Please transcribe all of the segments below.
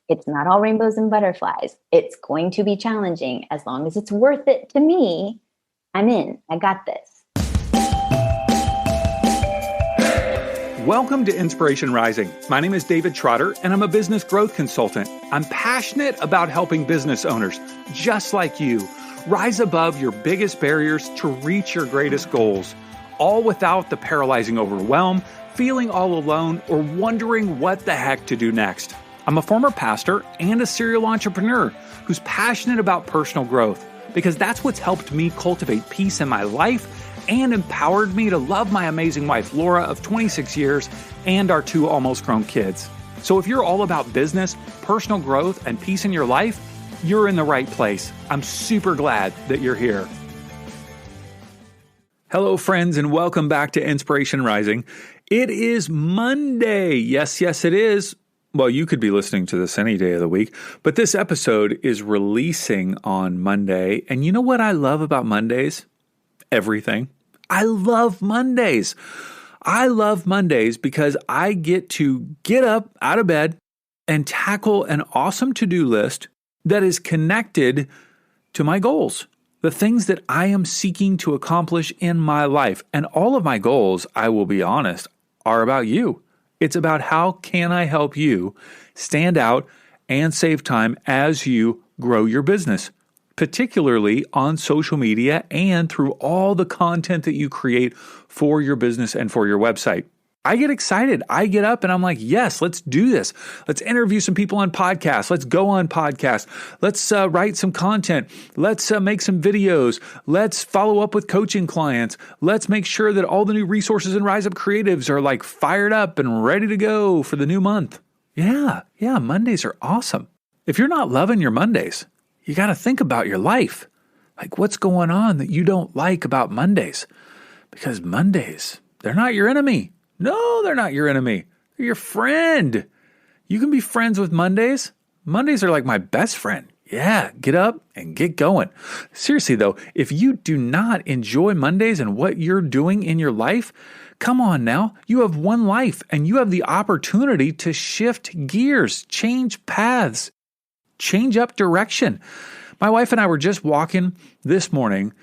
It's not all rainbows and butterflies. It's going to be challenging. As long as it's worth it to me, I'm in. I got this. Welcome to Inspiration Rising. My name is David Trotter, and I'm a business growth consultant. I'm passionate about helping business owners, just like you, rise above your biggest barriers to reach your greatest goals, all without the paralyzing overwhelm, feeling all alone, or wondering what the heck to do next. I'm a former pastor and a serial entrepreneur who's passionate about personal growth because that's what's helped me cultivate peace in my life and empowered me to love my amazing wife, Laura, of 26 years, and our 2 almost grown kids. So if you're all about business, personal growth, and peace in your life, you're in the right place. I'm super glad that you're here. Hello, friends, and welcome back to Inspiration Rising. It is Monday. Yes, it is. Well, you could be listening to this any day of the week, but this episode is releasing on Monday. And you know what I love about Mondays? Everything. I love Mondays. I love Mondays because I get to get up out of bed and tackle an awesome to-do list that is connected to my goals, the things that I am seeking to accomplish in my life. And all of my goals, I will be honest, are about you. It's about how can I help you stand out and save time as you grow your business, particularly on social media and through all the content that you create for your business and for your website. I get excited. I get up and I'm like, yes, let's do this. Let's interview some people on podcasts. Let's go on podcasts. Let's write some content. Let's make some videos. Let's follow up with coaching clients. Let's make sure that all the new resources in Rise Up Creatives are like fired up and ready to go for the new month. Yeah, Mondays are awesome. If you're not loving your Mondays, you got to think about your life. Like what's going on that you don't like about Mondays? Because Mondays, they're not your enemy. No, they're not your enemy. They're your friend. You can be friends with Mondays. Mondays are like my best friend. Yeah, get up and get going. Seriously though, if you do not enjoy Mondays and what you're doing in your life, come on now. You have one life and you have the opportunity to shift gears, change paths, change up direction. My wife and I were just walking this morning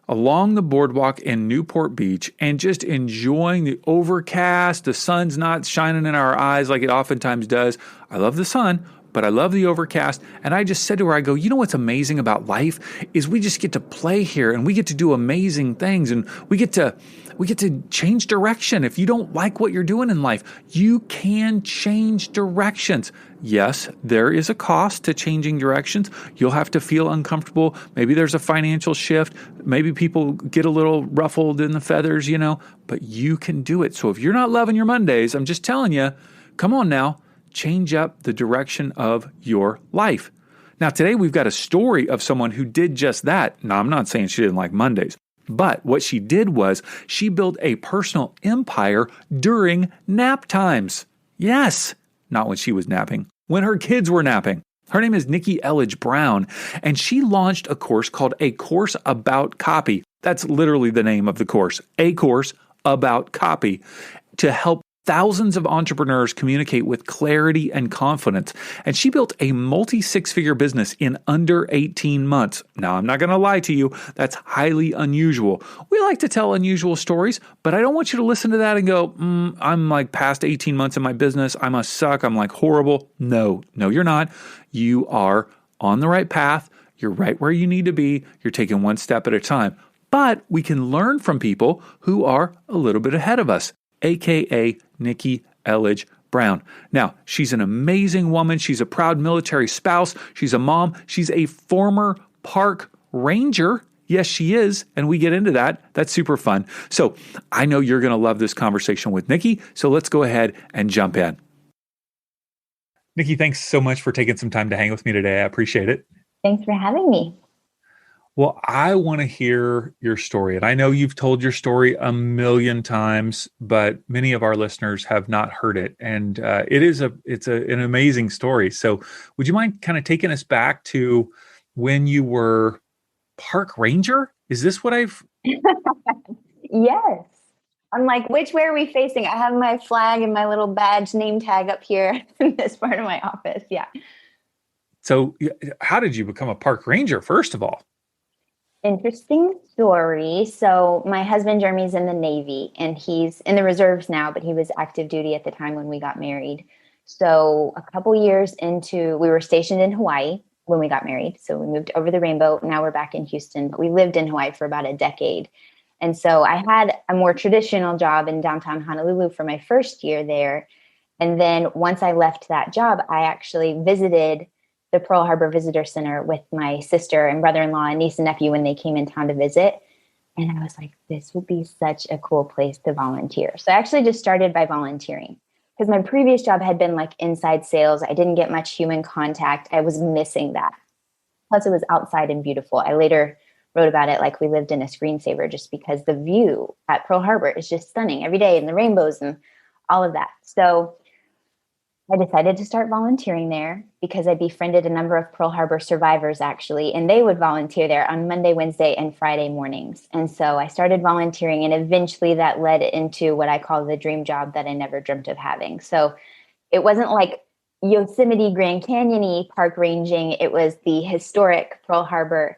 along the boardwalk in Newport Beach and just enjoying the overcast. The sun's not shining in our eyes like it oftentimes does. I love the sun, but I love the overcast. And I just said to her, I go, you know what's amazing about life is we just get to play here and we get to do amazing things and we get to change direction. If you don't like what you're doing in life, you can change directions. Yes, there is a cost to changing directions. You'll have to feel uncomfortable. Maybe there's a financial shift. Maybe people get a little ruffled in the feathers, but you can do it. So if you're not loving your Mondays, I'm just telling you, come on now, change up the direction of your life. Now, today we've got a story of someone who did just that. Now, I'm not saying she didn't like Mondays. But what she did was she built a personal empire during nap times. Yes, not when she was napping, when her kids were napping. Her name is Nikki Elledge Brown, and she launched a course called A Course About Copy. That's literally the name of the course, A Course About Copy, to help thousands of entrepreneurs communicate with clarity and confidence. And she built a multi-six-figure business in under 18 months. Now, I'm not going to lie to you. That's highly unusual. We like to tell unusual stories, but I don't want you to listen to that and go, I'm like past 18 months in my business. I must suck. I'm like horrible. No, you're not. You are on the right path. You're right where you need to be. You're taking one step at a time. But we can learn from people who are a little bit ahead of us, aka Nikki Elledge Brown. Now, she's an amazing woman. She's a proud military spouse. She's a mom. She's a former park ranger. Yes, she is. And we get into that. That's super fun. So I know you're going to love this conversation with Nikki. So let's go ahead and jump in. Nikki, thanks so much for taking some time to hang with me today. I appreciate it. Thanks for having me. Well, I want to hear your story. And I know you've told your story a million times, but many of our listeners have not heard it. And it's an amazing story. So would you mind kind of taking us back to when you were park ranger? Is this what I've... Yes. I'm like, which way are we facing? I have my flag and my little badge name tag up here in this part of my office. Yeah. So, how did you become a park ranger, first of all? Interesting story. So my husband Jeremy's in the Navy and he's in the reserves now, but he was active duty at the time when we got married. So a couple years into, we were stationed in Hawaii when we got married. So we moved over the rainbow. Now we're back in Houston, but we lived in Hawaii for about a decade. And so I had a more traditional job in downtown Honolulu for my first year there. And then once I left that job, I actually visited the Pearl Harbor Visitor Center with my sister and brother-in-law and niece and nephew when they came in town to visit. And I was like, this would be such a cool place to volunteer. So I actually just started by volunteering because my previous job had been like inside sales. I didn't get much human contact. I was missing that. Plus, it was outside and beautiful. I later wrote about it like we lived in a screensaver just because the view at Pearl Harbor is just stunning every day and the rainbows and all of that. So I decided to start volunteering there because I befriended a number of Pearl Harbor survivors, actually, and they would volunteer there on Monday, Wednesday, and Friday mornings. And so I started volunteering, and eventually that led into what I call the dream job that I never dreamt of having. So it wasn't like Yosemite Grand Canyon-y park ranging. It was the historic Pearl Harbor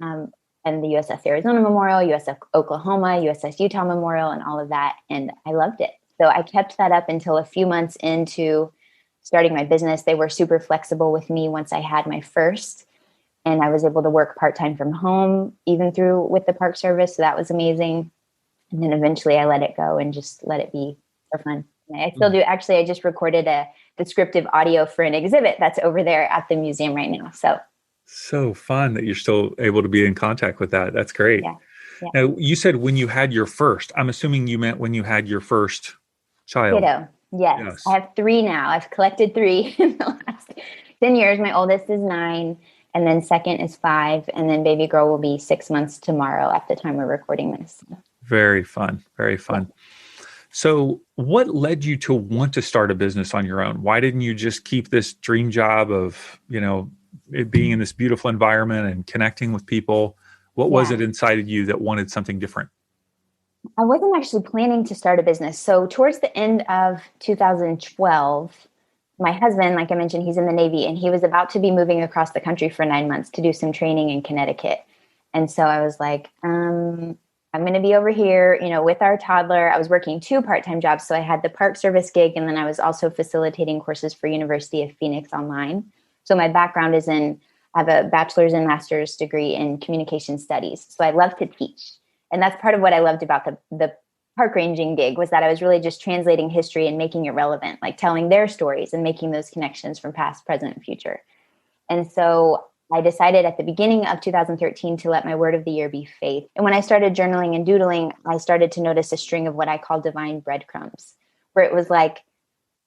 and the USS Arizona Memorial, USS Oklahoma, USS Utah Memorial, and all of that. And I loved it. So I kept that up until a few months into starting my business. They were super flexible with me once I had my first, and I was able to work part-time from home, even through with the Park Service. So that was amazing. And then eventually I let it go and just let it be for fun. And I still do. Actually, I just recorded a descriptive audio for an exhibit that's over there at the museum right now. So fun that you're still able to be in contact with that. That's great. Yeah. Yeah. Now, you said when you had your first, I'm assuming you meant when you had your first child. Kiddo. Yes. Yes. I have three now. I've collected three in the last 10 years. My oldest is 9, and then second is 5, and then baby girl will be 6 months tomorrow at the time we're recording this. Very fun. Very fun. Yeah. So, what led you to want to start a business on your own? Why didn't you just keep this dream job of, it being in this beautiful environment and connecting with people? What was it inside of you that wanted something different? I wasn't actually planning to start a business. So towards the end of 2012, my husband, like I mentioned, he's in the Navy, and he was about to be moving across the country for 9 months to do some training in Connecticut. And so I was like, I'm going to be over here, with our toddler. I was working 2 part-time jobs. So I had the Park Service gig, and then I was also facilitating courses for University of Phoenix online. So my background is I have a bachelor's and master's degree in communication studies. So I love to teach. And that's part of what I loved about the park ranging gig, was that I was really just translating history and making it relevant, like telling their stories and making those connections from past, present, and future. And so I decided at the beginning of 2013 to let my word of the year be faith. And when I started journaling and doodling, I started to notice a string of what I call divine breadcrumbs, where it was like,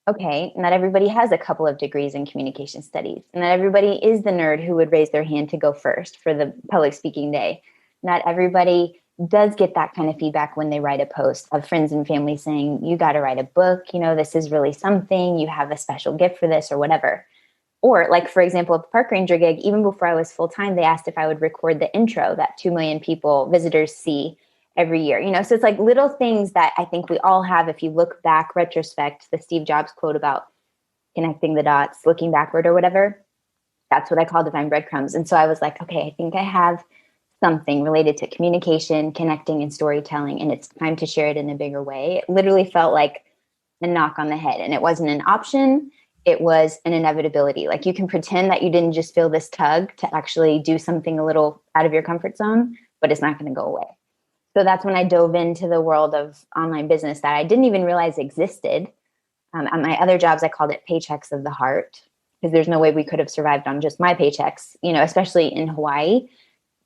okay, not everybody has a couple of degrees in communication studies. And not everybody is the nerd who would raise their hand to go first for the public speaking day. Not everybody does get that kind of feedback when they write a post of friends and family saying, you got to write a book, this is really something, you have a special gift for this or whatever. Or like, for example, at the Park Ranger gig, even before I was full-time, they asked if I would record the intro that 2 million people, visitors see every year. So it's like little things that I think we all have. If you look back, retrospect, the Steve Jobs quote about connecting the dots, looking backward or whatever, that's what I call divine breadcrumbs. And so I was like, okay, I think I have something related to communication, connecting, and storytelling, and it's time to share it in a bigger way. It literally felt like a knock on the head, and it wasn't an option. It was an inevitability. Like, you can pretend that you didn't just feel this tug to actually do something a little out of your comfort zone, but it's not going to go away. So that's when I dove into the world of online business that I didn't even realize existed. On my other jobs, I called it paychecks of the heart, because there's no way we could have survived on just my paychecks, especially in Hawaii.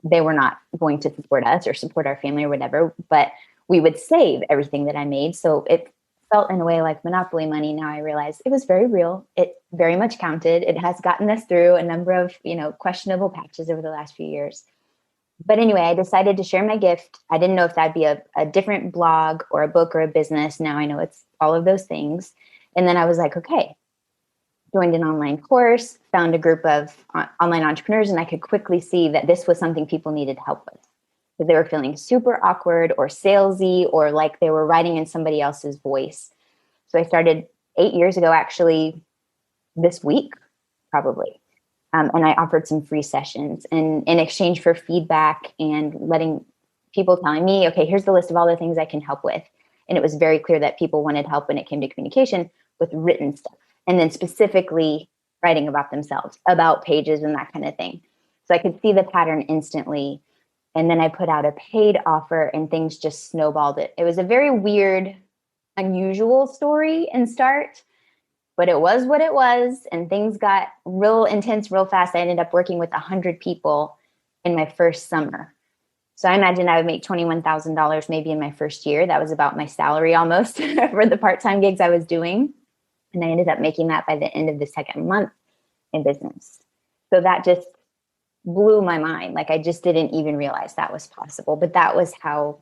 They were not going to support us or support our family or whatever, but we would save everything that I made. So it felt in a way like monopoly money. Now I realize it was very real. It very much counted. It has gotten us through a number of, questionable patches over the last few years. But anyway, I decided to share my gift. I didn't know if that'd be a different blog or a book or a business. Now I know it's all of those things. And then I was like, okay, joined an online course, found a group of online entrepreneurs, and I could quickly see that this was something people needed help with. Because they were feeling super awkward or salesy, or like they were writing in somebody else's voice. So I started 8 years ago, actually, this week, probably. And I offered some free sessions, and in exchange for feedback and letting people telling me, okay, here's the list of all the things I can help with. And it was very clear that people wanted help when it came to communication with written stuff, and then specifically writing about themselves, about pages and that kind of thing. So I could see the pattern instantly. And then I put out a paid offer and things just snowballed it. It was a very weird, unusual story and start, but it was what it was. And things got real intense real fast. I ended up working with 100 people in my first summer. So I imagined I would make $21,000 maybe in my first year. That was about my salary almost for the part-time gigs I was doing. And I ended up making that by the end of the second month in business. So that just blew my mind. Like, I just didn't even realize that was possible. But that was how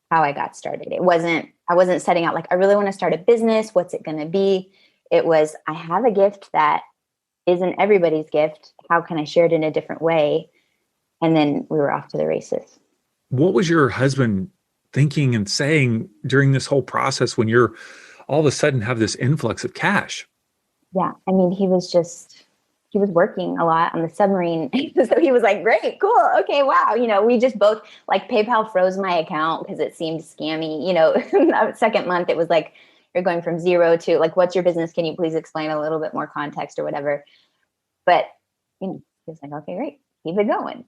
I got started. I wasn't setting out like, I really want to start a business. What's it going to be? It was, I have a gift that isn't everybody's gift. How can I share it in a different way? And then we were off to the races. What was your husband thinking and saying during this whole process when you're all of a sudden have this influx of cash? Yeah. I mean, he was working a lot on the submarine. So he was like, great, cool. Okay. Wow. We just both, like, PayPal froze my account because it seemed scammy. Second month, it was like, you're going from zero to like, what's your business? Can you please explain a little bit more context or whatever? But, he was like, okay, great. Keep it going.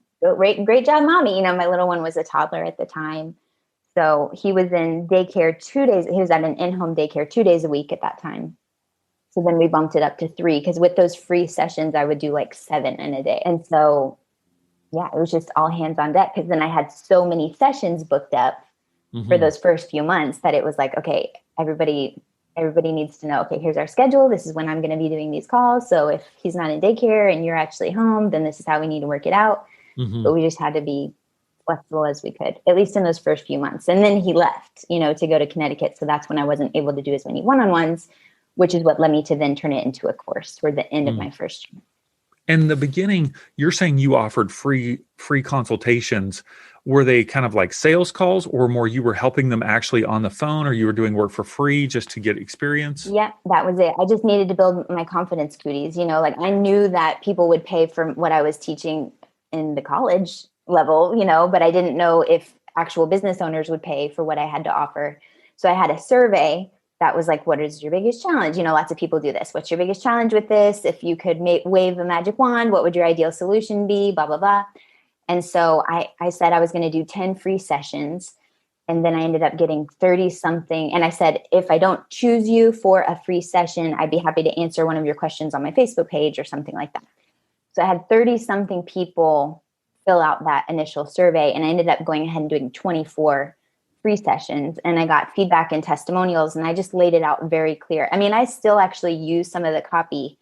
Great job, mommy. My little one was a toddler at the time. So he was in daycare 2 days. He was at an in-home daycare 2 days a week at that time. So then we bumped it up to 3, because with those free sessions, I would do like 7 in a day. And so, yeah, it was just all hands on deck, because then I had so many sessions booked up for those first few months that it was like, okay, everybody needs to know, okay, here's our schedule. This is when I'm going to be doing these calls. So if he's not in daycare and you're actually home, then this is how we need to work it out. But we just had to be flexible as we could, at least in those first few months. And then he left, to go to Connecticut. So that's when I wasn't able to do as many one-on-ones, which is what led me to then turn it into a course toward the end of my first year. In the beginning, you're saying you offered free consultations. Were they kind of like sales calls, or more you were helping them actually on the phone, or you were doing work for free just to get experience? Yeah, that was it. I just needed to build my confidence cooties. Like, I knew that people would pay for what I was teaching in the college level, but I didn't know if actual business owners would pay for what I had to offer. So I had a survey that was like, what is your biggest challenge? Lots of people do this. What's your biggest challenge with this? If you could wave a magic wand, what would your ideal solution be? Blah, blah, blah. And so I said I was going to do 10 free sessions. And then I ended up getting 30 something. And I said, if I don't choose you for a free session, I'd be happy to answer one of your questions on my Facebook page or something like that. So I had 30 something people fill out that initial survey. And I ended up going ahead and doing 24 free sessions, and I got feedback and testimonials, and I just laid it out very clear. I mean, I still actually use some of the copy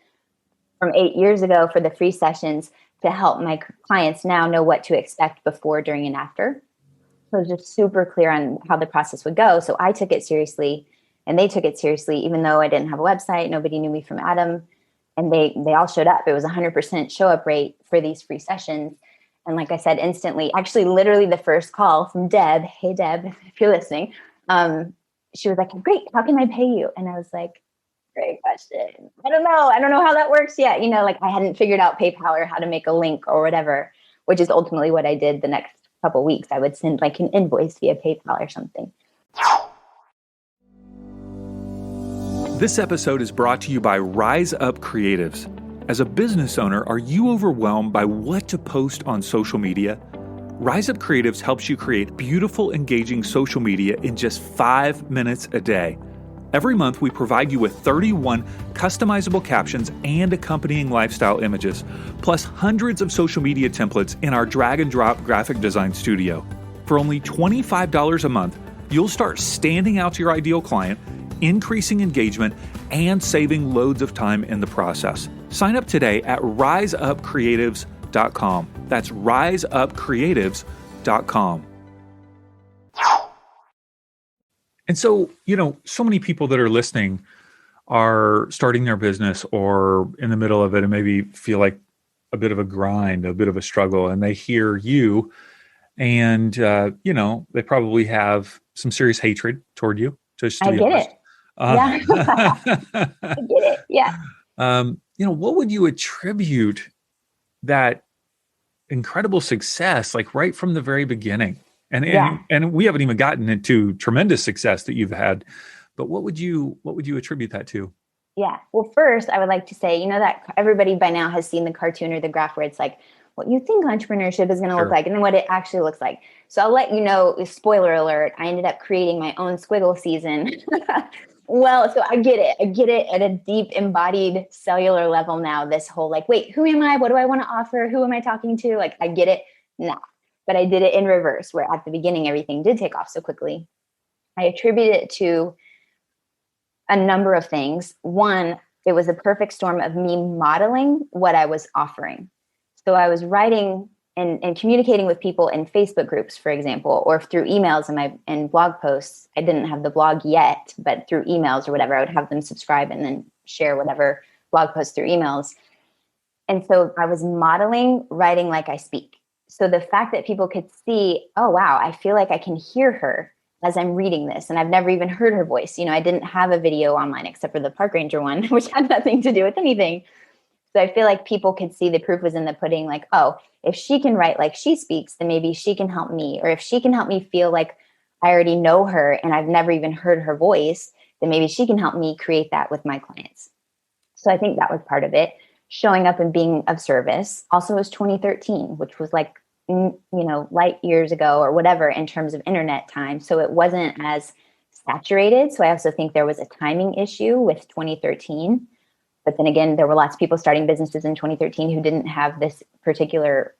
from 8 years ago for the free sessions to help my clients now know what to expect before, during, and after. So it was just super clear on how the process would go. So I took it seriously, and they took it seriously, even though I didn't have a website. Nobody knew me from Adam, and they all showed up. It was 100% show up rate for these free sessions. And like I said, instantly, actually, literally the first call from Deb, hey, Deb, if you're listening, she was like, great, how can I pay you? And I was like, great question. I don't know how that works yet. Like, I hadn't figured out PayPal or how to make a link or whatever, which is ultimately what I did the next couple of weeks. I would send like an invoice via PayPal or something. This episode is brought to you by Rise Up Creatives. As a business owner, are you overwhelmed by what to post on social media? Rise Up Creatives helps you create beautiful, engaging social media in just 5 minutes a day. Every month, we provide you with 31 customizable captions and accompanying lifestyle images, plus hundreds of social media templates in our drag and drop graphic design studio. For only $25 a month, you'll start standing out to your ideal client, increasing engagement, and saving loads of time in the process. Sign up today at riseupcreatives.com. That's riseupcreatives.com. And so, so many people that are listening are starting their business or in the middle of it and maybe feel like a bit of a grind, a bit of a struggle, and they hear you and, they probably have some serious hatred toward you. Just to be honest. Yeah. I get it. Yeah. What would you attribute that incredible success, like right from the very beginning. And Yeah. we haven't even gotten into tremendous success that you've had. But what would you attribute that to? Yeah. Well, first, I would like to say, that everybody by now has seen the cartoon or the graph where it's like what you think entrepreneurship is going to look Sure. like and then what it actually looks like. So I'll let you know, spoiler alert, I ended up creating my own squiggle season. Well, so I get it. I get it at a deep embodied cellular level now. This whole like, wait, who am I? What do I want to offer? Who am I talking to? Like, I get it now. But I did it in reverse, where at the beginning, everything did take off so quickly. I attribute it to a number of things. One, it was a perfect storm of me modeling what I was offering. So I was writing and communicating with people in Facebook groups, for example, or through emails and blog posts. I didn't have the blog yet, but through emails or whatever, I would have them subscribe and then share whatever blog posts through emails. And so I was modeling writing like I speak. So the fact that people could see, oh, wow, I feel like I can hear her as I'm reading this. And I've never even heard her voice. I didn't have a video online except for the park ranger one, which had nothing to do with anything. So I feel like people could see the proof was in the pudding. Like, oh, if she can write like she speaks, then maybe she can help me. Or if she can help me feel like I already know her and I've never even heard her voice, then maybe she can help me create that with my clients. So I think that was part of it. Showing up and being of service. Also, it was 2013, which was like, light years ago or whatever in terms of internet time. So it wasn't as saturated. So I also think there was a timing issue with 2013. But then again, there were lots of people starting businesses in 2013 who didn't have this particular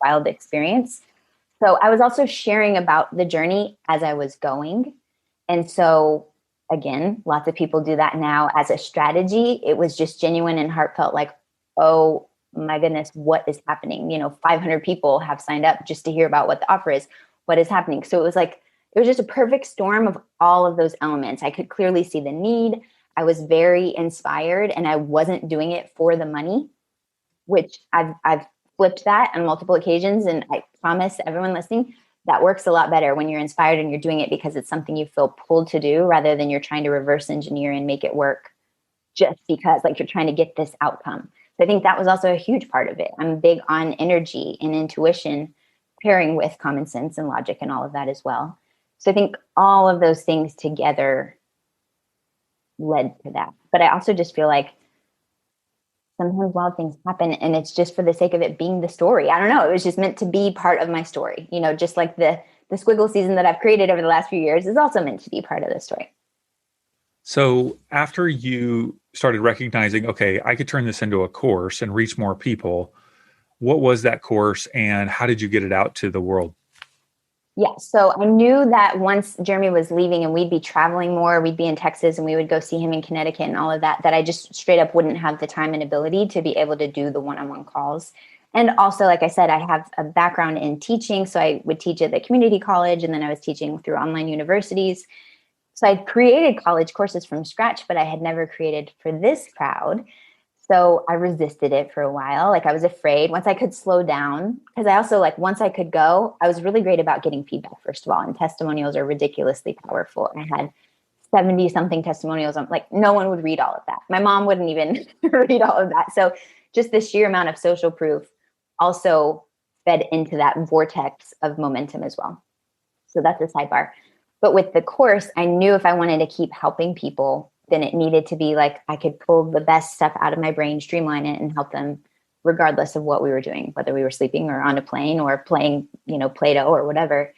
wild experience. So I was also sharing about the journey as I was going. And so again, lots of people do that now as a strategy. It was just genuine and heartfelt, like, oh my goodness, what is happening? 500 people have signed up just to hear about what the offer is. What is happening? So it was just a perfect storm of all of those elements. I could clearly see the need. I was very inspired and I wasn't doing it for the money, which I've flipped that on multiple occasions. And I promise everyone listening, that works a lot better when you're inspired and you're doing it because it's something you feel pulled to do rather than you're trying to reverse engineer and make it work just because like you're trying to get this outcome. So I think that was also a huge part of it. I'm big on energy and intuition pairing with common sense and logic and all of that as well. So I think all of those things together led to that. But I also just feel like sometimes wild things happen and it's just for the sake of it being the story. I don't know. It was just meant to be part of my story. Just like the squiggle season that I've created over the last few years is also meant to be part of the story. So after you started recognizing, okay, I could turn this into a course and reach more people, what was that course and how did you get it out to the world? Yeah. So I knew that once Jeremy was leaving and we'd be traveling more, we'd be in Texas and we would go see him in Connecticut and all of that, that I just straight up wouldn't have the time and ability to be able to do the one-on-one calls. And also, like I said, I have a background in teaching. So I would teach at the community college and then I was teaching through online universities. So I created college courses from scratch, but I had never created for this crowd. So I resisted it for a while. Like I was afraid once I could slow down, because I also once I could go, I was really great about getting feedback, first of all, and testimonials are ridiculously powerful. I had 70 something testimonials. I'm like, no one would read all of that. My mom wouldn't even read all of that. So just the sheer amount of social proof also fed into that vortex of momentum as well. So that's a sidebar. But with the course, I knew if I wanted to keep helping people, then it needed to be like I could pull the best stuff out of my brain, streamline it, and help them regardless of what we were doing, whether we were sleeping or on a plane or playing, Play-Doh or whatever.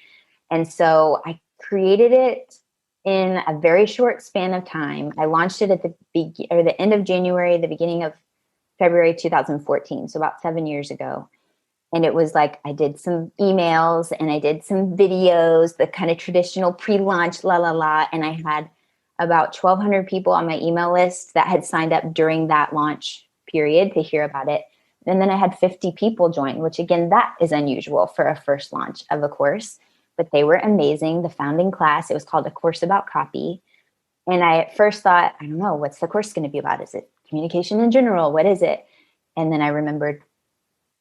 And so I created it in a very short span of time. I launched it at the end of January, the beginning of February 2014, so about 7 years ago. And it was like I did some emails and I did some videos, the kind of traditional pre-launch and I had about 1,200 people on my email list that had signed up during that launch period to hear about it. And then I had 50 people join, which again, that is unusual for a first launch of a course, but they were amazing. The founding class, it was called A Course About Copy. And I at first thought, I don't know, what's the course going to be about? Is it communication in general? What is it? And then I remembered,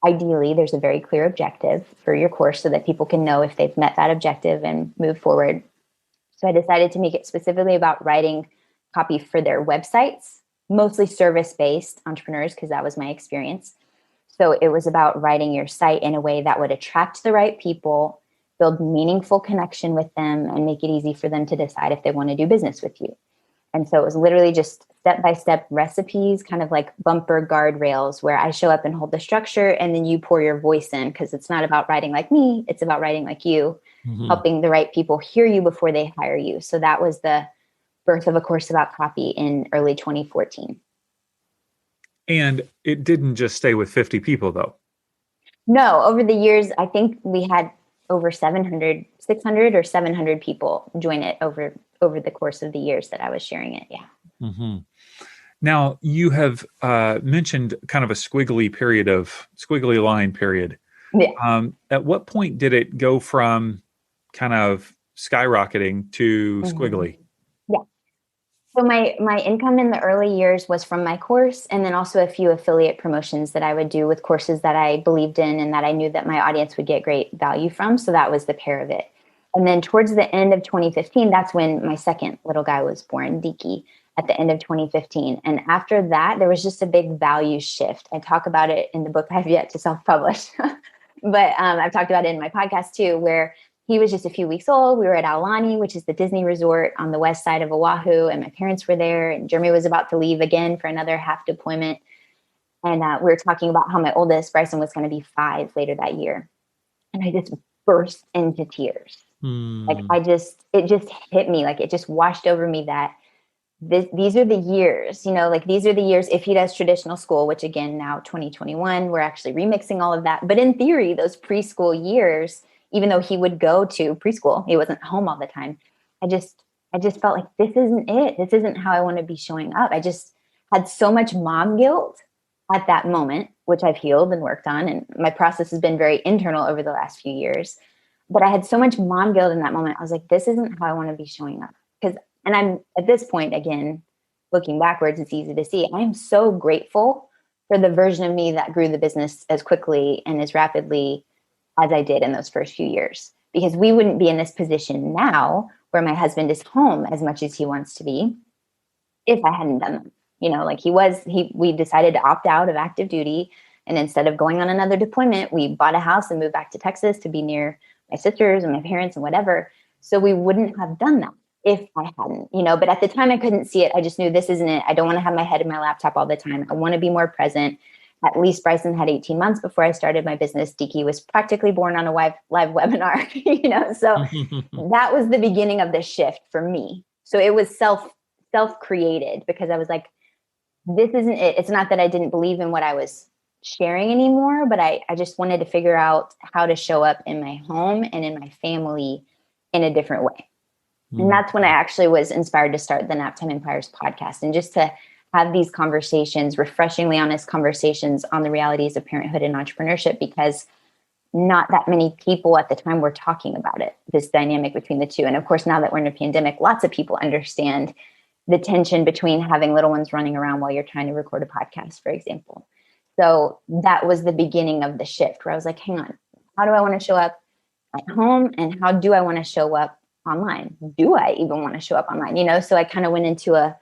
ideally, there's a very clear objective for your course so that people can know if they've met that objective and move forward. So I decided to make it specifically about writing copy for their websites, mostly service-based entrepreneurs, because that was my experience. So it was about writing your site in a way that would attract the right people, build meaningful connection with them, and make it easy for them to decide if they want to do business with you. And so it was literally just step-by-step recipes, kind of like bumper guardrails, where I show up and hold the structure and then you pour your voice in, because it's not about writing like me, it's about writing like you, helping the right people hear you before they hire you. So that was the birth of A Course About Copy in early 2014. And it didn't just stay with 50 people, though. No, over the years, I think we had over 700, 600 or 700 people join it over the course of the years that I was sharing it. Yeah. Mm-hmm. Now, you have mentioned kind of a squiggly line period. Yeah. At what point did it go from kind of skyrocketing to squiggly? Yeah. So my income in the early years was from my course, and then also a few affiliate promotions that I would do with courses that I believed in and that I knew that my audience would get great value from. So that was the pair of it. And then towards the end of 2015, that's when my second little guy was born, Diki, at the end of 2015. And after that, there was just a big value shift. I talk about it in the book I've yet to self-publish, but I've talked about it in my podcast too, where he was just a few weeks old. We were at Aulani, which is the Disney resort on the west side of Oahu, and my parents were there, and Jeremy was about to leave again for another half deployment. And we were talking about how my oldest, Bryson, was going to be 5 later that year. And I just burst into tears. Like it just hit me, like it just washed over me that these are the years, like these are the years if he does traditional school, which again, now 2021, we're actually remixing all of that. But in theory, those preschool years, even though he would go to preschool, he wasn't home all the time. I just felt like this isn't it. This isn't how I want to be showing up. I just had so much mom guilt at that moment, which I've healed and worked on. And my process has been very internal over the last few years. But I had so much mom guilt in that moment. I was like, this isn't how I want to be showing up. And I'm at this point, again, looking backwards, it's easy to see. I am so grateful for the version of me that grew the business as quickly and as rapidly as I did in those first few years, because we wouldn't be in this position now where my husband is home as much as he wants to be if I hadn't done that. Like we decided to opt out of active duty. And instead of going on another deployment, we bought a house and moved back to Texas to be near my sisters and my parents and whatever. So we wouldn't have done that if I hadn't, but at the time I couldn't see it. I just knew this isn't it. I don't want to have my head in my laptop all the time. I want to be more present. At least Bryson had 18 months before I started my business. Diki was practically born on a live webinar, so that was the beginning of the shift for me. So it was self-created, because I was like, this isn't it. It's not that I didn't believe in what I was sharing anymore, but I just wanted to figure out how to show up in my home and in my family in a different way. And that's when I actually was inspired to start the Naptime Empires podcast, and just to have these conversations, refreshingly honest conversations on the realities of parenthood and entrepreneurship, because not that many people at the time were talking about it, this dynamic between the two. And of course, now that we're in a pandemic, lots of people understand the tension between having little ones running around while you're trying to record a podcast, for example. So that was the beginning of the shift, where I was like, hang on, how do I want to show up at home, and how do I want to show up online? Do I even want to show up online? So I kind of went into a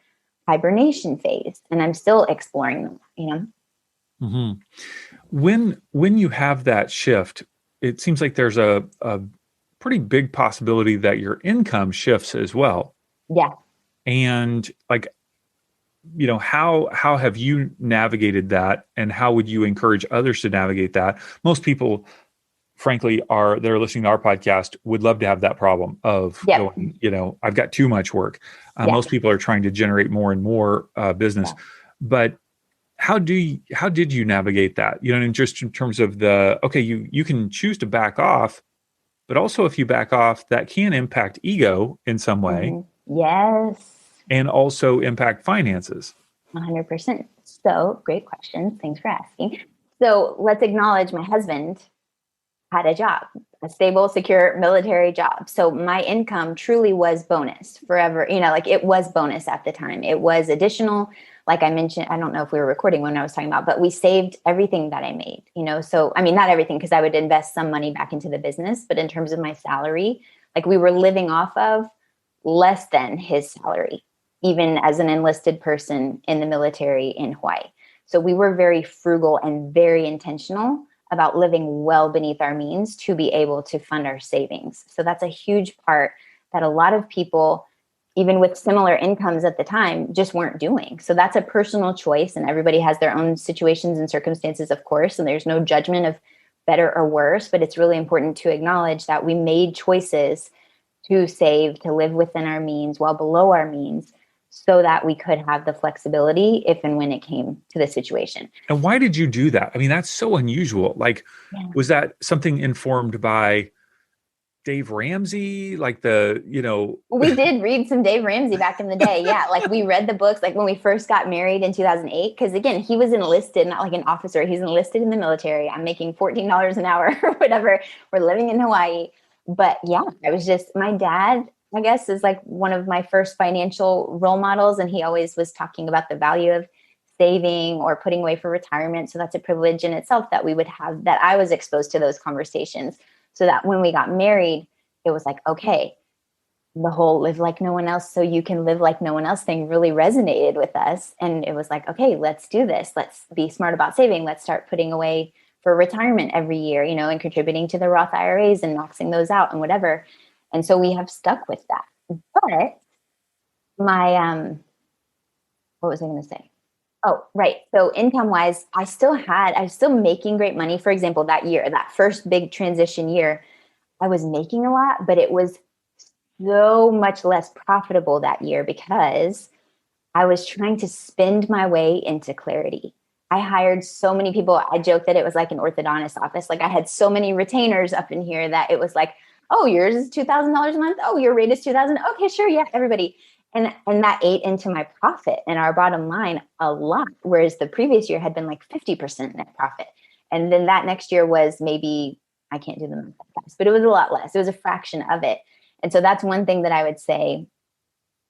hibernation phase, and I'm still exploring them, Mm-hmm. When you have that shift, it seems like there's a pretty big possibility that your income shifts as well. Yeah. And like, how have you navigated that, and how would you encourage others to navigate that? Most people, frankly, they're listening to our podcast, would love to have that problem of going, I've got too much work. Most people are trying to generate more and more business, but how did you navigate that? And just in terms of you can choose to back off, but also if you back off, that can impact ego in some way. Mm-hmm. Yes. And also impact finances. 100%. So great question. Thanks for asking. So let's acknowledge my husband had a job, a stable, secure military job. So my income truly was bonus forever. It was bonus at the time. It was additional. Like I mentioned, I don't know if we were recording when I was talking about, but we saved everything that I made, so, I mean, not everything, because I would invest some money back into the business, but in terms of my salary, like we were living off of less than his salary, even as an enlisted person in the military in Hawaii. So we were very frugal and very intentional about living well beneath our means to be able to fund our savings. So that's a huge part that a lot of people, even with similar incomes at the time, just weren't doing. So that's a personal choice, and everybody has their own situations and circumstances, of course, and there's no judgment of better or worse, but it's really important to acknowledge that we made choices to save, to live within our means, well below our means, so that we could have the flexibility if and when it came to the situation. And why did you do that? I mean, that's so unusual. Like, Yeah. was that something informed by Dave Ramsey? Like We did read some Dave Ramsey back in the day. Yeah. Like we read the books, like when we first got married in 2008. Cause again, he was enlisted, not like an officer. He's enlisted in the military. I'm making $14 an hour or whatever. We're living in Hawaii. But yeah, I was just, my dad, I guess, is like one of my first financial role models. And he always was talking about the value of saving or putting away for retirement. So that's a privilege in itself that we would have, that I was exposed to those conversations. So that when we got married, it was like, okay, the whole live like no one else so you can live like no one else thing really resonated with us. And it was like, okay, let's do this. Let's be smart about saving. Let's start putting away for retirement every year, and contributing to the Roth IRAs and maxing those out and whatever. And so we have stuck with that. But my, what was I going to say? Oh, right. So income wise, I was still making great money. For example, that year, that first big transition year, I was making a lot, but it was so much less profitable that year because I was trying to spend my way into clarity. I hired so many people. I joke that it was like an orthodontist office. Like I had so many retainers up in here that it was like, oh, yours is $2,000 a month. Oh, your rate is 2,000. Okay, sure. Yeah, everybody. And that ate into my profit and our bottom line a lot. Whereas the previous year had been like 50% net profit. And then that next year was maybe, I can't do the math that fast, but it was a lot less. It was a fraction of it. And so that's one thing that I would say,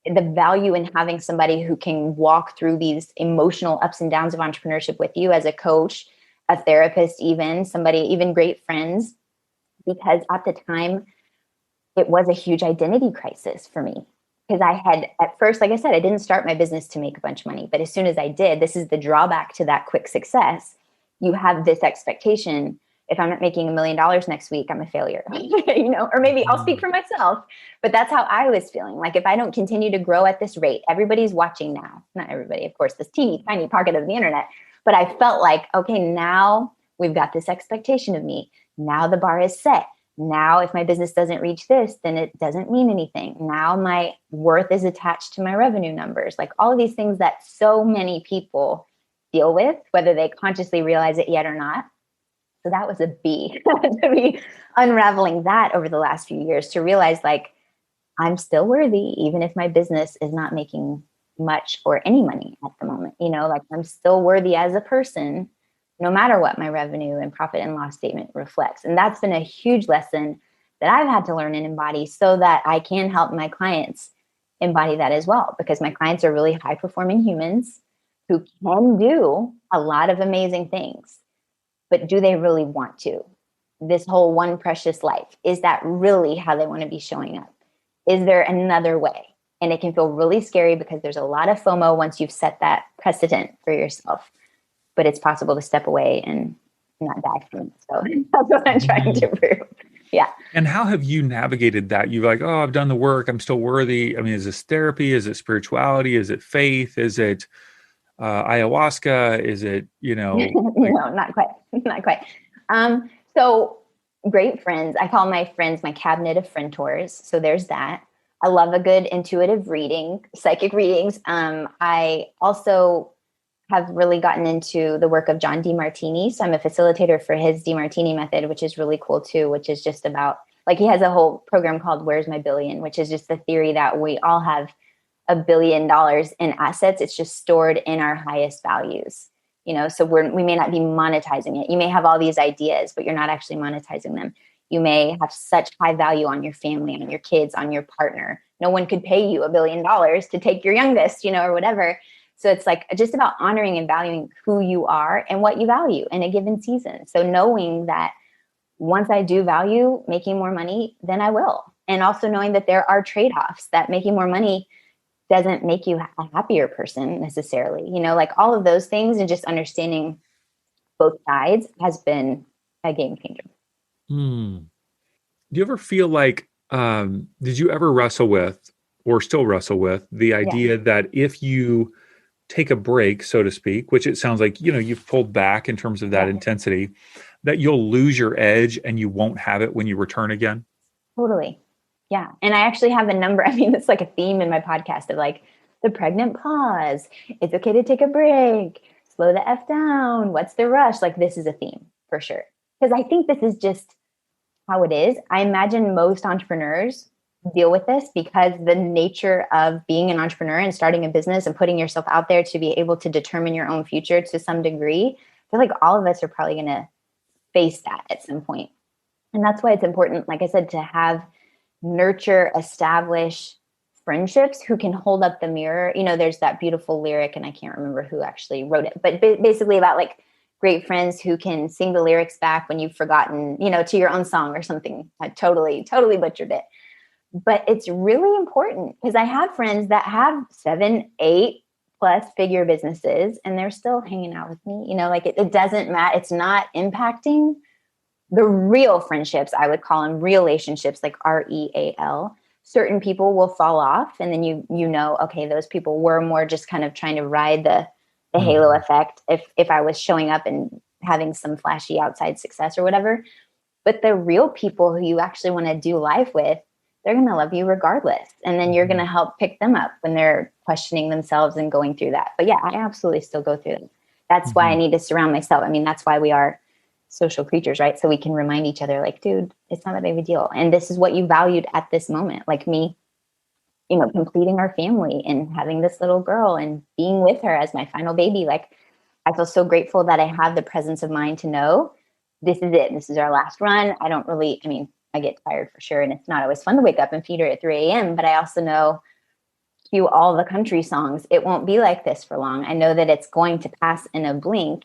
the value in having somebody who can walk through these emotional ups and downs of entrepreneurship with you as a coach, a therapist, even great friends, because at the time it was a huge identity crisis for me. Because I had, at first, like I said, I didn't start my business to make a bunch of money. But as soon as I did, this is the drawback to that quick success. You have this expectation. If I'm not making $1 million next week, I'm a failure, or maybe I'll speak for myself, but that's how I was feeling. Like if I don't continue to grow at this rate, everybody's watching now. Not everybody, of course, this teeny tiny pocket of the internet, but I felt like, okay, now we've got this expectation of me. Now the bar is set. Now, if my business doesn't reach this, then it doesn't mean anything. Now my worth is attached to my revenue numbers. Like all of these things that so many people deal with, whether they consciously realize it yet or not. So that was a B to be unraveling that over the last few years to realize like I'm still worthy, even if my business is not making much or any money at the moment. Like I'm still worthy as a person, no matter what my revenue and profit and loss statement reflects. And that's been a huge lesson that I've had to learn and embody so that I can help my clients embody that as well, because my clients are really high performing humans who can do a lot of amazing things. But do they really want to? This whole one precious life, is that really how they want to be showing up? Is there another way? And it can feel really scary because there's a lot of FOMO once you've set that precedent for yourself. But it's possible to step away and not die from it. So that's what I'm trying to prove. Yeah. And how have you navigated that? You're like, oh, I've done the work. I'm still worthy. I mean, is this therapy? Is it spirituality? Is it faith? Is it ayahuasca? Is it, No, not quite. Not quite. So great friends. I call my friends my cabinet of friendtors. So there's that. I love a good intuitive reading, psychic readings. I also have really gotten into the work of John DeMartini. So I'm a facilitator for his DeMartini method, which is really cool too, which is just about, like, he has a whole program called Where's My Billion, which is just the theory that we all have $1 billion in assets. It's just stored in our highest values. So we may not be monetizing it. You may have all these ideas, but you're not actually monetizing them. You may have such high value on your family, on your kids, on your partner. No one could pay you $1 billion to take your youngest, or whatever. So it's like just about honoring and valuing who you are and what you value in a given season. So knowing that once I do value making more money, then I will. And also knowing that there are trade-offs, that making more money doesn't make you a happier person necessarily, like all of those things, and just understanding both sides has been a game changer. Hmm. Do you ever feel like, did you ever wrestle with, or still wrestle with, the Yeah, idea that if you take a break, so to speak, which it sounds like, you've pulled back in terms of that yeah, intensity, that you'll lose your edge and you won't have it when you return again? totally. Yeah. And I actually have a number. I mean, it's like a theme in my podcast of like the pregnant pause. It's okay to take a break. Slow the F down. What's the rush? Like, this is a theme for sure. Because I think this is just how it is. I imagine most entrepreneurs deal with this because the nature of being an entrepreneur and starting a business and putting yourself out there to be able to determine your own future to some degree, I feel like all of us are probably going to face that at some point. And that's why it's important, like I said, to have nurture, establish friendships who can hold up the mirror. There's that beautiful lyric, and I can't remember who actually wrote it, but basically about like great friends who can sing the lyrics back when you've forgotten, to your own song or something. I totally butchered it. But it's really important because I have friends that have 7, 8 plus figure businesses and they're still hanging out with me. Like it doesn't matter. It's not impacting the real friendships. I would call them relationships, like REAL. Certain people will fall off, and then okay, those people were more just kind of trying to ride the halo effect. If I was showing up and having some flashy outside success or whatever, but the real people who you actually want to do life with, they're going to love you regardless, and then you're going to help pick them up when they're questioning themselves and going through that. But yeah, I absolutely still go through it. That's why I need to surround myself. I mean, that's why we are social creatures, right? So we can remind each other, like, dude, it's not a big deal. And this is what you valued at this moment. Like me, completing our family and having this little girl and being with her as my final baby. Like, I feel so grateful that I have the presence of mind to know this is it. This is our last run. I get tired for sure. And it's not always fun to wake up and feed her at 3 a.m. But I also know, cue all the country songs, it won't be like this for long. I know that it's going to pass in a blink.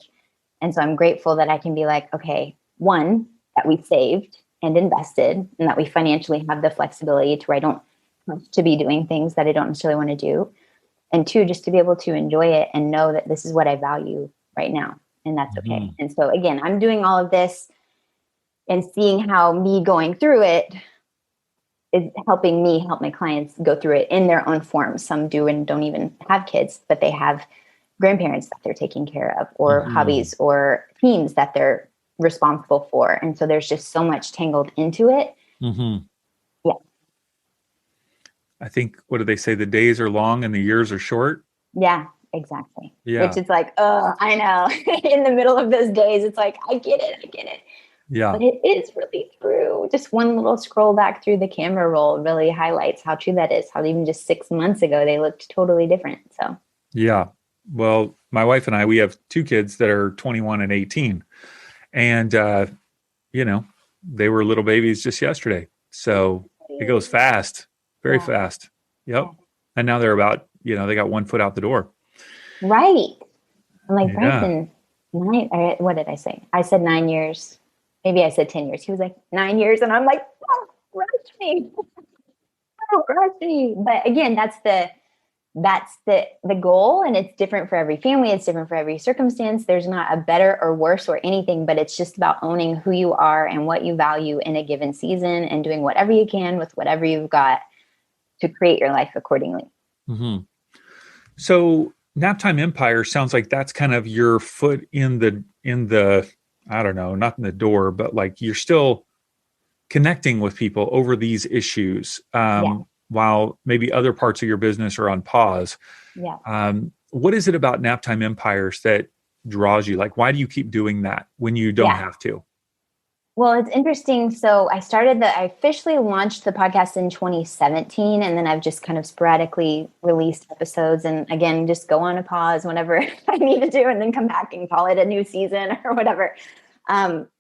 And so I'm grateful that I can be like, okay, one, that we saved and invested and that we financially have the flexibility to where I don't have to be doing things that I don't necessarily want to do. And two, just to be able to enjoy it and know that this is what I value right now. And that's okay. And so again, I'm doing all of this and seeing how me going through it is helping me help my clients go through it in their own form. Some do and don't even have kids, but they have grandparents that they're taking care of, or hobbies or teams that they're responsible for. And so there's just so much tangled into it. Yeah. I think, what do they say? The days are long and the years are short. Yeah, exactly. Yeah. Which is like, oh, I know. In the middle of those days, it's like, I get it. Yeah. But it is really true. Just one little scroll back through the camera roll really highlights how true that is. How even just 6 months ago, they looked totally different. So, yeah. Well, my wife and I, we have 2 kids that are 21 and 18. And, they were little babies just yesterday. So it goes fast, very fast. Yep. Yeah. And now they're about, they got 1 foot out the door. Right. I'm like, Bryson, what did I say? I said 9 years. Maybe I said 10 years. He was like, 9 years. And I'm like, oh, rush me. Oh, rush me. But again, that's the goal. And it's different for every family. It's different for every circumstance. There's not a better or worse or anything, but it's just about owning who you are and what you value in a given season and doing whatever you can with whatever you've got to create your life accordingly. So Naptime Empire sounds like that's kind of your foot in the, I don't know, not in the door, but like you're still connecting with people over these issues. While maybe other parts of your business are on pause. Yeah. What is it about Naptime Empires that draws you? Like, why do you keep doing that when you don't have to? Well, it's interesting. So I officially launched the podcast in 2017, and then I've just kind of sporadically released episodes and again, just go on a pause whenever I need to do, and then come back and call it a new season or whatever.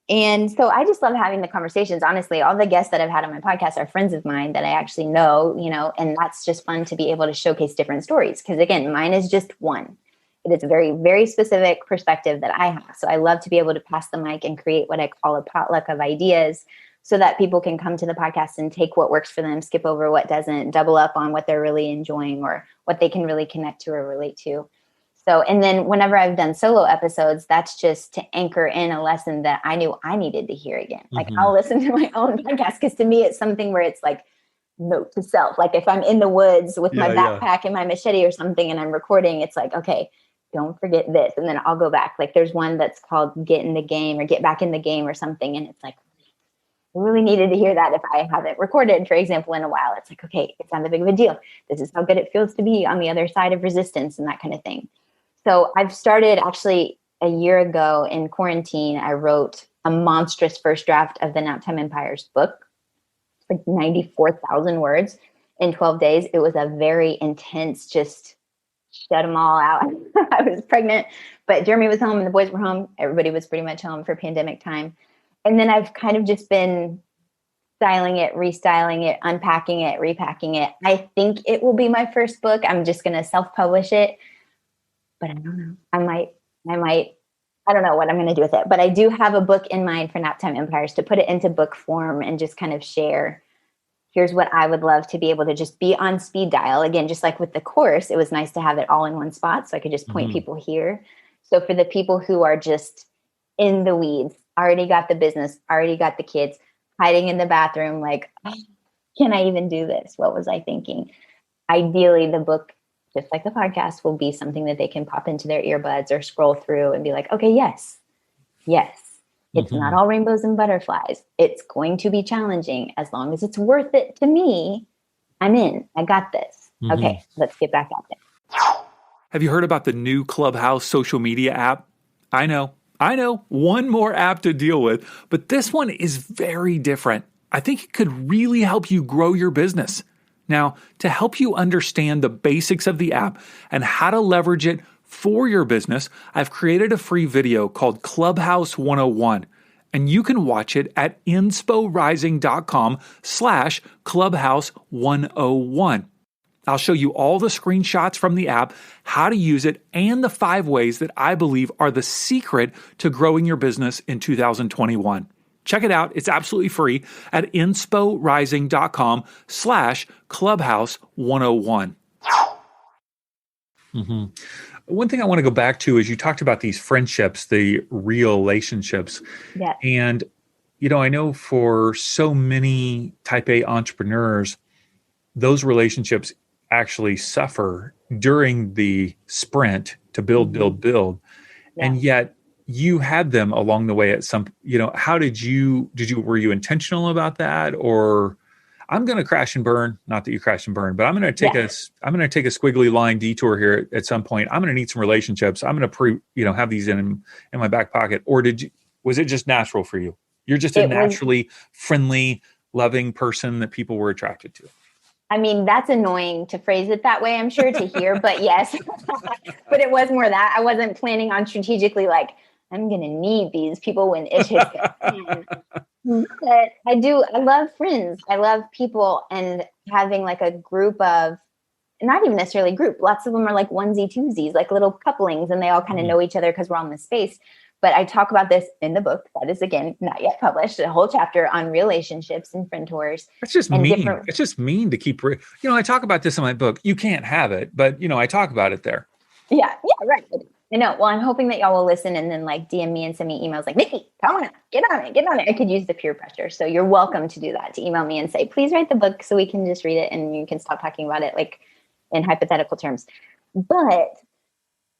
And so I just love having the conversations. Honestly, all the guests that I've had on my podcast are friends of mine that I actually know, and that's just fun to be able to showcase different stories. Because again, mine is just one. It is a very, very specific perspective that I have. So I love to be able to pass the mic and create what I call a potluck of ideas so that people can come to the podcast and take what works for them, skip over what doesn't, double up on what they're really enjoying or what they can really connect to or relate to. So, and then whenever I've done solo episodes, that's just to anchor in a lesson that I knew I needed to hear again. Like I'll listen to my own podcast because to me, it's something where it's like note to self. Like if I'm in the woods with my backpack and my machete or something and I'm recording, it's like, okay, don't forget this. And then I'll go back. Like there's one that's called Get in the Game or Get Back in the Game or something. And it's like, I really needed to hear that if I haven't recorded, for example, in a while. It's like, okay, it's not that big of a deal. This is how good it feels to be on the other side of resistance and that kind of thing. So I've started actually a year ago in quarantine. I wrote a monstrous first draft of the Naptime Empire's book. It's like 94,000 words in 12 days. It was a very intense, just shut them all out. I was pregnant, but Jeremy was home and the boys were home. Everybody was pretty much home for pandemic time. And then I've kind of just been styling it, restyling it, unpacking it, repacking it. I think it will be my first book. I'm just going to self-publish it. But I don't know. I might, I don't know what I'm going to do with it, but I do have a book in mind for Naptime Empires to put it into book form and just kind of share. Here's what I would love to be able to just be on speed dial. Again, just like with the course, it was nice to have it all in one spot so I could just point people here. So for the people who are just in the weeds, already got the business, already got the kids, hiding in the bathroom, like, oh, can I even do this? What was I thinking? Ideally, the book, just like the podcast, will be something that they can pop into their earbuds or scroll through and be like, okay, yes, it's not all rainbows and butterflies. It's going to be challenging. As long as it's worth it to me, I'm in. I got this. Okay, let's get back out there. Have you heard about the new Clubhouse social media app? I know, one more app to deal with, but this one is very different. I think it could really help you grow your business. Now, to help you understand the basics of the app and how to leverage it for your business, I've created a free video called Clubhouse 101, and you can watch it at insporising.com/Clubhouse101. I'll show you all the screenshots from the app, how to use it, and the 5 ways that I believe are the secret to growing your business in 2021. Check it out. It's absolutely free at insporising.com/Clubhouse101. One thing I want to go back to is you talked about these friendships, the real relationships. Yeah. And, I know for so many type A entrepreneurs, those relationships actually suffer during the sprint to build. Yeah. And yet you had them along the way at some, how were you intentional about that? Or I'm going to crash and burn, not that you crash and burn, but I'm going to take a squiggly line detour here at some point. I'm going to need some relationships. I'm going to have these in my back pocket. Or was it just natural for you? You're just a naturally friendly, loving person that people were attracted to. I mean, that's annoying to phrase it that way, I'm sure, to hear, but yes. But it was more that I wasn't planning on strategically like, I'm going to need these people when it hits. But I love friends. I love people, and having like a group of, not even necessarily group, lots of them are like onesie twosies, like little couplings, and they all kind of know each other because we're on the space. But I talk about this in the book that is, again, not yet published, a whole chapter on relationships and friend tours. That's just mean. It's just mean to keep, I talk about this in my book. You can't have it, but I talk about it there. Yeah, right. I know. Well, I'm hoping that y'all will listen and then like DM me and send me emails like, Nikki, come on, get on it. I could use the peer pressure. So you're welcome to do that, to email me and say, please write the book so we can just read it and you can stop talking about it like in hypothetical terms. But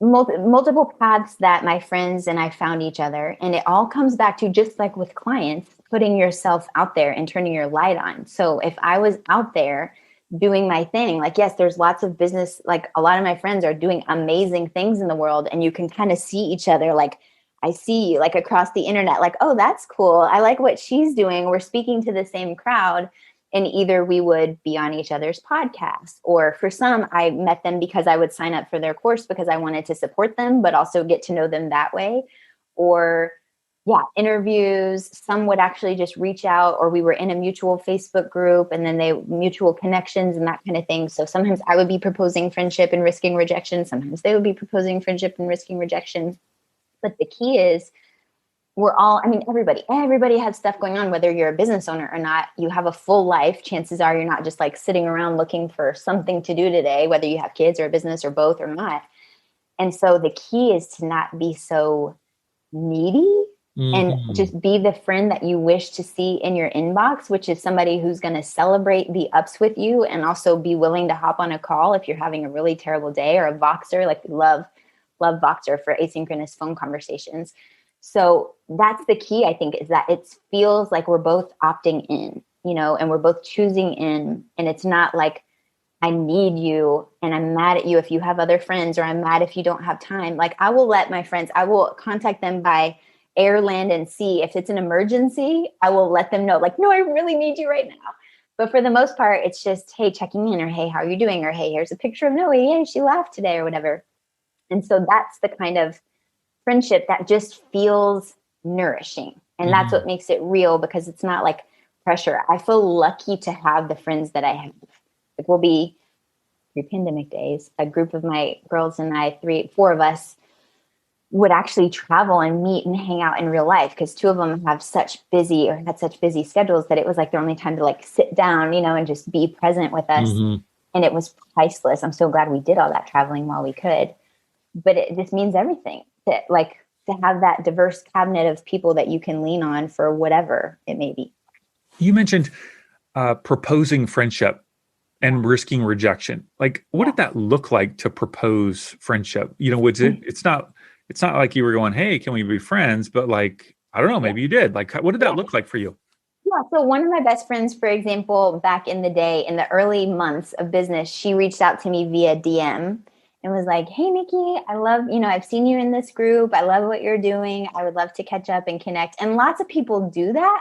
multiple paths that my friends and I found each other. And it all comes back to, just like with clients, putting yourself out there and turning your light on. So if I was out there doing my thing, like, yes, there's lots of business, like a lot of my friends are doing amazing things in the world, and you can kind of see each other. Like, I see you like across the internet, like, oh, that's cool. I like what she's doing. We're speaking to the same crowd. And either we would be on each other's podcasts, or for some, I met them because I would sign up for their course because I wanted to support them, but also get to know them that way. Or interviews. Some would actually just reach out, or we were in a mutual Facebook group, and then mutual connections and that kind of thing. So sometimes I would be proposing friendship and risking rejection. Sometimes they would be proposing friendship and risking rejection. But the key is we're all, I mean, everybody has stuff going on, whether you're a business owner or not. You have a full life. Chances are you're not just like sitting around looking for something to do today, whether you have kids or a business or both or not. And so the key is to not be so needy and Mm-hmm. just be the friend that you wish to see in your inbox, which is somebody who's going to celebrate the ups with you and also be willing to hop on a call if you're having a really terrible day, or a Voxer. Like, we love Voxer for asynchronous phone conversations. So that's the key, I think, is that it feels like we're both opting in, and we're both choosing in. And it's not like, I need you and I'm mad at you if you have other friends, or I'm mad if you don't have time. Like, I will let my friends, I will contact them by air, land, and sea. If it's an emergency, I will let them know, like, no, I really need you right now. But for the most part, it's just, hey, checking in, or hey, how are you doing? Or hey, here's a picture of Noe. Yay, she laughed today, or whatever. And so that's the kind of friendship that just feels nourishing. And that's Mm-hmm. what makes it real, because it's not like pressure. I feel lucky to have the friends that I have. Like, we'll be pre-pandemic days, a group of my girls and I, four of us, would actually travel and meet and hang out in real life, because two of them had such busy schedules that it was like their only time to like sit down, and just be present with us. Mm-hmm. And it was priceless. I'm so glad we did all that traveling while we could. But it just means everything to have that diverse cabinet of people that you can lean on for whatever it may be. You mentioned proposing friendship and risking rejection. Like, what Yeah. did that look like to propose friendship? Was it? It's not like you were going, "Hey, can we be friends?" But like, I don't know, Yeah. maybe you did. Like, what did that Yeah. look like for you? Yeah. So one of my best friends, for example, back in the day, in the early months of business, she reached out to me via DM and was like, "Hey, Nikki, I love, I've seen you in this group. I love what you're doing. I would love to catch up and connect." And lots of people do that,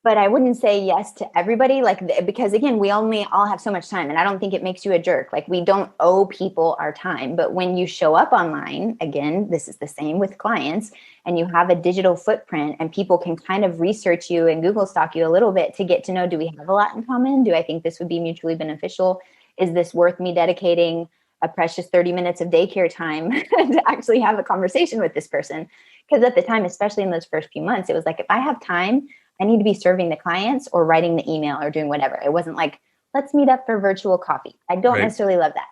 but I wouldn't say yes to everybody, because again, we only all have so much time, and I don't think it makes you a jerk. Like, we don't owe people our time. But when you show up online, again, this is the same with clients, and you have a digital footprint, and people can kind of research you and Google stalk you a little bit to get to know, do we have a lot in common? Do I think this would be mutually beneficial? Is this worth me dedicating a precious 30 minutes of daycare time to actually have a conversation with this person? Because at the time, especially in those first few months, it was like, if I have time, I need to be serving the clients or writing the email or doing whatever. It wasn't like, let's meet up for virtual coffee. I don't Right. necessarily love that.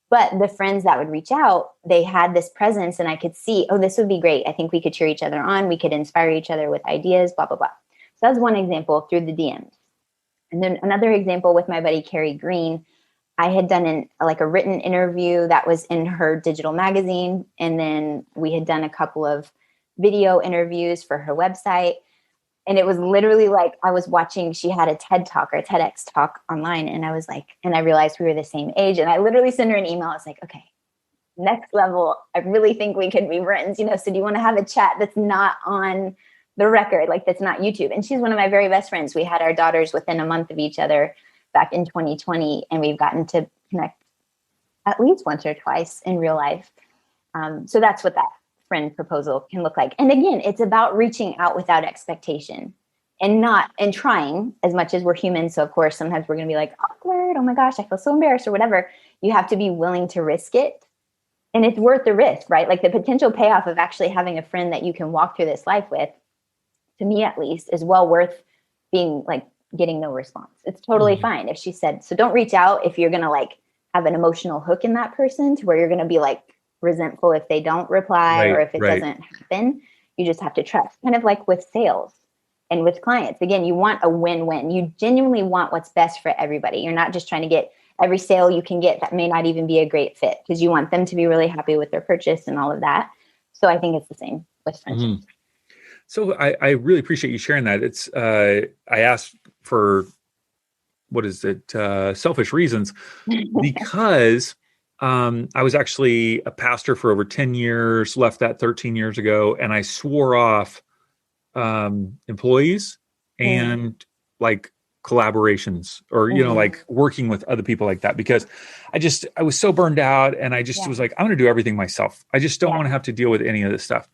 But the friends that would reach out, they had this presence, and I could see, oh, this would be great. I think we could cheer each other on. We could inspire each other with ideas, blah, blah, blah. So that's one example through the DMs. And then another example with my buddy, Carrie Green. I had done a written interview that was in her digital magazine. And then we had done a couple of video interviews for her website. And it was literally like, I was watching, she had a TED talk or a TEDx talk online. And I was like, and I realized we were the same age. And I literally sent her an email. I was like, okay, next level. I really think we could be friends, so do you want to have a chat that's not on the record? Like, that's not YouTube. And she's one of my very best friends. We had our daughters within a month of each other back in 2020. And we've gotten to connect at least once or twice in real life. So that's what that friend proposal can look like. And again, it's about reaching out without expectation and trying as much as we're human. So of course, sometimes we're going to be like, awkward. Oh my gosh, I feel so embarrassed or whatever. You have to be willing to risk it. And it's worth the risk, right? Like, the potential payoff of actually having a friend that you can walk through this life with, to me at least, is well worth being like getting no response. It's totally Mhm. fine if she said, so don't reach out if you're going to like have an emotional hook in that person to where you're going to be like resentful if they don't reply or Right. if it Right. doesn't happen. You just have to trust, kind of like with sales and with clients. Again, you want a win-win. You genuinely want what's best for everybody. You're not just trying to get every sale you can get that may not even be a great fit, because you want them to be really happy with their purchase and all of that. So I think it's the same with friendship. Mhm. So I really appreciate you sharing that. It's I asked for, what is it, selfish reasons, because I was actually a pastor for over 10 years, left that 13 years ago, and I swore off employees Mm, and like collaborations, or mhm. like working with other people like that, because I was so burned out, and I just Yeah, was like, I'm going to do everything myself. I just don't yeah, want to have to deal with any of this stuff.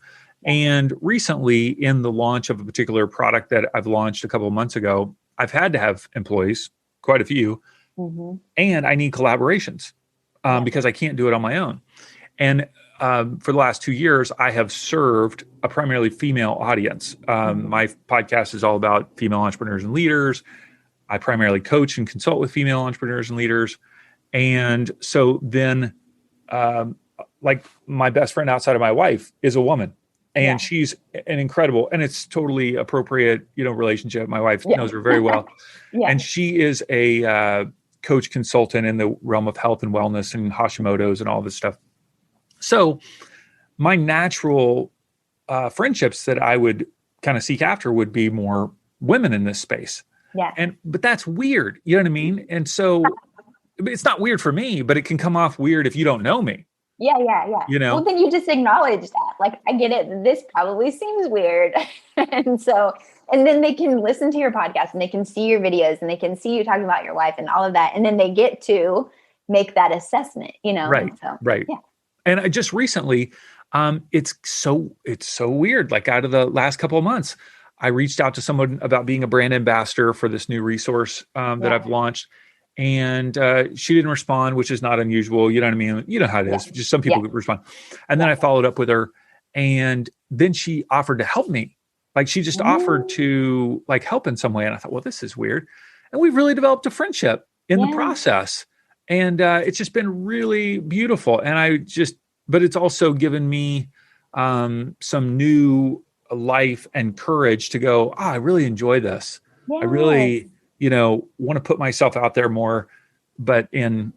yeah. And recently, in the launch of a particular product that I've launched a couple of months ago, I've had to have employees, quite a few, Hmm. and I need collaborations Yeah. because I can't do it on my own. And for the last 2 years, I have served a primarily female audience. My podcast is all about female entrepreneurs and leaders. I primarily coach and consult with female entrepreneurs and leaders. And so then, like my best friend outside of my wife is a woman, and she's an incredible, and it's totally appropriate, relationship. My wife knows her very well. And she is a coach consultant in the realm of health and wellness and Hashimoto's and all this stuff. So my natural friendships that I would kind of seek after would be more women in this space. Yeah. But that's weird. You know what I mean? And so it's not weird for me, but it can come off weird if you don't know me. Yeah. Well, then you just acknowledge that. Like, I get it. This probably seems weird. And then they can listen to your podcast and they can see your videos and they can see you talking about your wife and all of that. And then they get to make that assessment, Right. Right. Yeah. And I just recently, it's so weird. Like, out of the last couple of months, I reached out to someone about being a brand ambassador for this new resource that I've launched. And she didn't respond, which is not unusual. You know what I mean? You know how it is. Just some people respond. And then I followed up with her. And then she offered to help me. Like, she just offered to help in some way. And I thought, well, this is weird. And we've really developed a friendship in the process. And it's just been really beautiful. And but it's also given me some new life and courage to go, I really enjoy this. I really, want to put myself out there more, but in,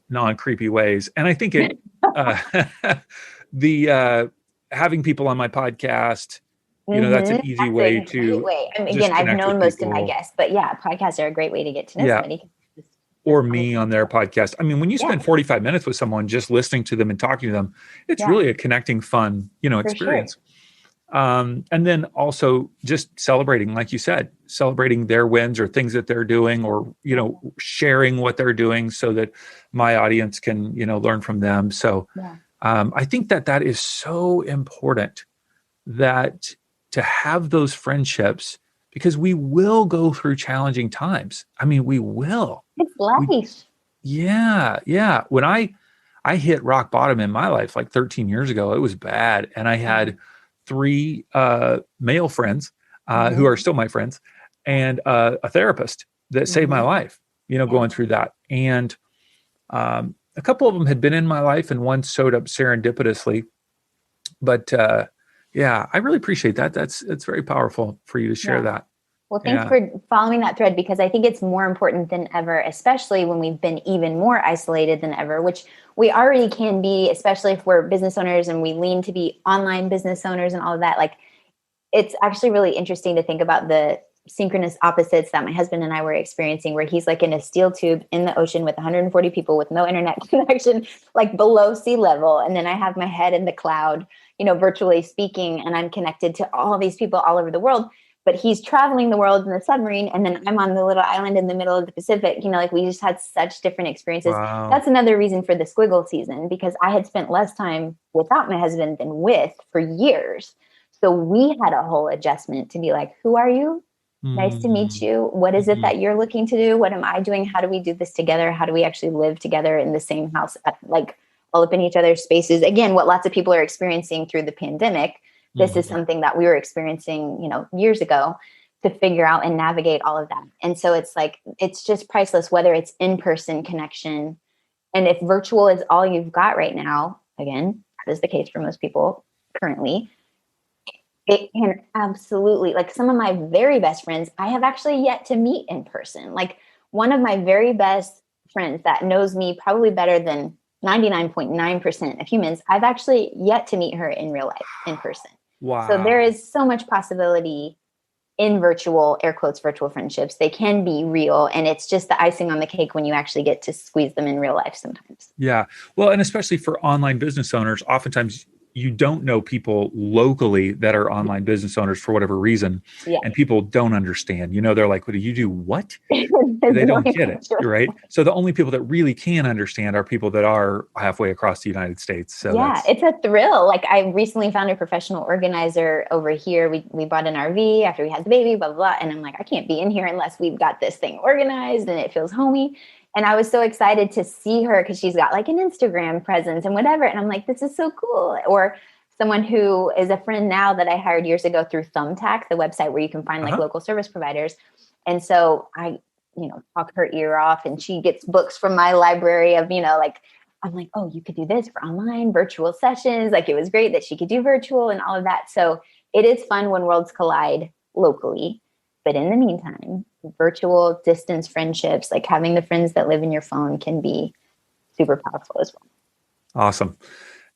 non-creepy ways. And I think having people on my podcast, that's an easy way to. Way. I mean, again, I've known most of my guests, but podcasts are a great way to get to know somebody. Or me on their podcast. I mean, when you spend 45 minutes with someone, just listening to them and talking to them, it's really a connecting, fun, experience. Sure. And then also just celebrating, like you said, celebrating their wins or things that they're doing, or, sharing what they're doing so that my audience can, learn from them. So I think that is so important, that to have those friendships, because we will go through challenging times. I mean, we will. It's life. Yeah. When I hit rock bottom in my life like 13 years ago, it was bad. And I had 3 male friends who are still my friends, and a therapist that saved my life, going through that. And a couple of them had been in my life, and one showed up serendipitously. But I really appreciate that. It's very powerful for you to share that. Well, thanks for following that thread, because I think it's more important than ever, especially when we've been even more isolated than ever, which we already can be, especially if we're business owners and we lean to be online business owners and all of that. Like, it's actually really interesting to think about the synchronous opposites that my husband and I were experiencing, where he's like in a steel tube in the ocean with 140 people with no internet connection, like below sea level. And then I have my head in the cloud, virtually speaking, and I'm connected to all of these people all over the world. But he's traveling the world in the submarine, and then I'm on the little island in the middle of the Pacific. We just had such different experiences. Wow. That's another reason for the squiggle season, because I had spent less time without my husband than with for years. So we had a whole adjustment to be like, who are you? Nice to meet you. What is it that you're looking to do? What am I doing? How do we do this together? How do we actually live together in the same house, like all up in each other's spaces? Again, what lots of people are experiencing through the pandemic. This is something that we were experiencing, years ago, to figure out and navigate all of that. And so it's like, it's just priceless, whether it's in-person connection. And if virtual is all you've got right now, again, that is the case for most people currently, it can absolutely, like some of my very best friends, I have actually yet to meet in person. Like, one of my very best friends that knows me probably better than 99.9% of humans, I've actually yet to meet her in real life, in person. Wow. So there is so much possibility in virtual, air quotes, virtual friendships. They can be real, and it's just the icing on the cake when you actually get to squeeze them in real life sometimes. Yeah. Well, and especially for online business owners, oftentimes you don't know people locally that are online business owners for whatever reason. Yeah. And people don't understand, they're like, what do you do? What? They don't get it. Right. So the only people that really can understand are people that are halfway across the United States. So yeah, it's a thrill. Like, I recently found a professional organizer over here. We bought an RV after we had the baby, blah, blah, blah. And I'm like, I can't be in here unless we've got this thing organized and it feels homey. And I was so excited to see her because she's got like an Instagram presence and whatever. And I'm like, this is so cool. Or someone who is a friend now that I hired years ago through Thumbtack, the website where you can find like local service providers. And so I, talk her ear off, and she gets books from my library of, like, I'm like, oh, you could do this for online virtual sessions. Like, it was great that she could do virtual and all of that. So it is fun when worlds collide locally. But in the meantime, virtual distance friendships, like having the friends that live in your phone, can be super powerful as well. Awesome.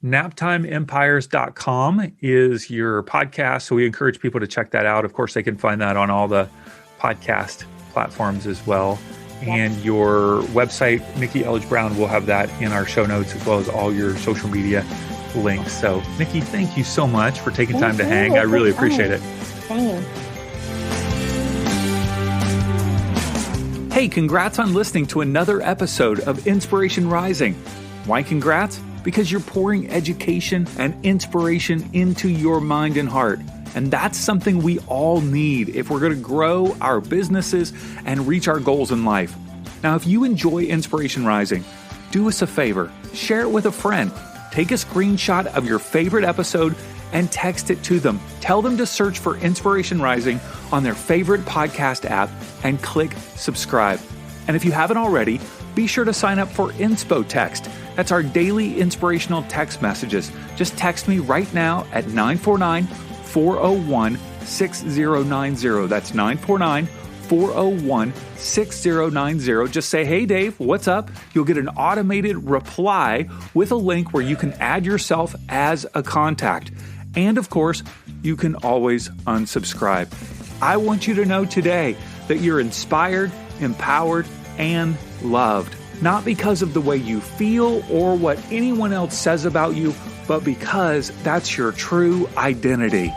NaptimeEmpires.com is your podcast. So we encourage people to check that out. Of course, they can find that on all the podcast platforms as well. And your website, Nikki Elledge Brown, we'll have that in our show notes, as well as all your social media links. So, Nikki, thank you so much for taking time to hang. I really appreciate it. Same. Hey, congrats on listening to another episode of Inspiration Rising. Why congrats? Because you're pouring education and inspiration into your mind and heart. And that's something we all need if we're going to grow our businesses and reach our goals in life. Now, if you enjoy Inspiration Rising, do us a favor, share it with a friend. Take a screenshot of your favorite episode and text it to them. Tell them to search for Inspiration Rising on their favorite podcast app and click subscribe. And if you haven't already, be sure to sign up for Inspo Text. That's our daily inspirational text messages. Just text me right now at 949-401-6090. That's 949-401-6090. Just say, hey, Dave, what's up? You'll get an automated reply with a link where you can add yourself as a contact. And of course, you can always unsubscribe. I want you to know today that you're inspired, empowered, and loved. Not because of the way you feel or what anyone else says about you, but because that's your true identity.